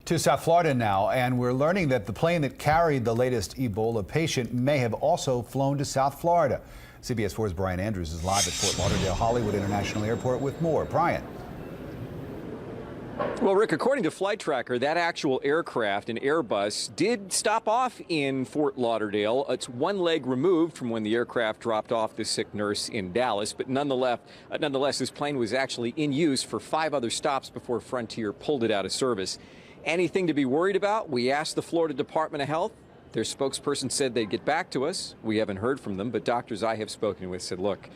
To South Florida now, and we're learning that the plane that carried the latest Ebola patient may have also flown to South Florida. CBS 4's Brian Andrews is live at Fort Lauderdale Hollywood International Airport with more. Brian. Well, Rick, according to Flight Tracker, that actual aircraft, an Airbus, did stop off in Fort Lauderdale. It's one leg removed from when the aircraft dropped off the sick nurse in Dallas, but nonetheless, this plane was actually in use for 5 other stops before Frontier pulled it out of service. Anything to be worried about? We asked the Florida Department of Health. Their spokesperson said they'd get back to us. We haven't heard from them, but doctors I have spoken with said, look,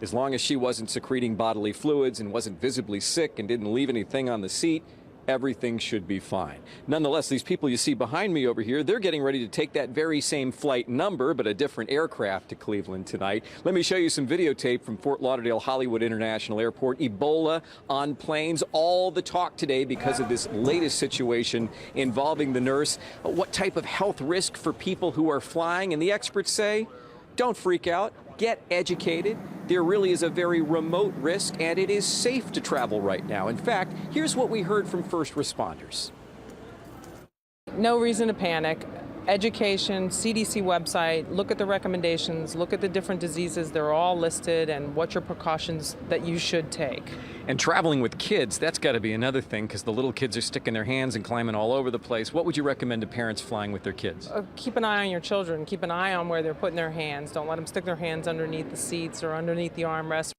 as long as she wasn't secreting bodily fluids and wasn't visibly sick and didn't leave anything on the seat, everything should be fine. Nonetheless, these people you see behind me over here, they're getting ready to take that very same flight number, but a different aircraft to Cleveland tonight. Let me show you some videotape from Fort Lauderdale Hollywood International Airport. Ebola on planes, all the talk today because of this latest situation involving the nurse. What type of health risk for people who are flying? And the experts say, don't freak out, get educated. There really is a very remote risk, and it is safe to travel right now. In fact, here's what we heard from first responders. No reason to panic. Education, CDC website, look at the recommendations, look at the different diseases. They're all listed and what your precautions that you should take. And traveling with kids, that's got to be another thing because the little kids are sticking their hands and climbing all over the place. What would you recommend to parents flying with their kids? Keep an eye on your children. Keep an eye on where they're putting their hands. Don't let them stick their hands underneath the seats or underneath the armrests.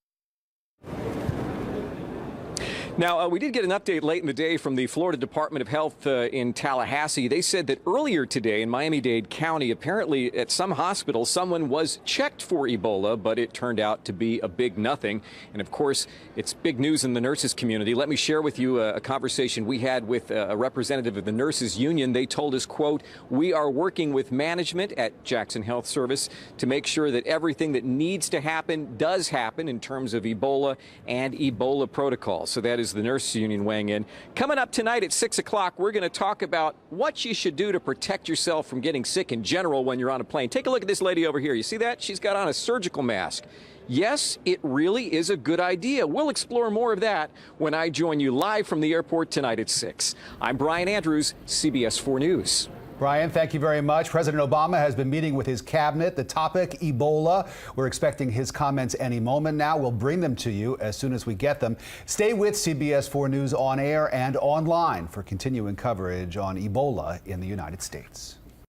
Now, we did get an update late in the day from the Florida Department of Health in Tallahassee. They said that earlier today in Miami-Dade County, apparently at some hospital, someone was checked for Ebola, but it turned out to be a big nothing. And of course, it's big news in the nurses community. Let me share with you a conversation we had with a representative of the nurses union. They told us, quote, we are working with management at Jackson Health Service to make sure that everything that needs to happen does happen in terms of Ebola and Ebola protocols. So that is the nurses union weighing in. Coming up tonight at 6 o'clock, we're going to talk about what you should do to protect yourself from getting sick in general when you're on a plane. Take a look at this lady over here. You see that? She's got on a surgical mask. Yes, it really is a good idea. We'll explore more of that when I join you live from the airport tonight at 6. I'm Brian Andrews, CBS 4 News. Brian, thank you very much. President Obama has been meeting with his cabinet. The topic, Ebola. We're expecting his comments any moment now. We'll bring them to you as soon as we get them. Stay with CBS 4 News on air and online for continuing coverage on Ebola in the United States.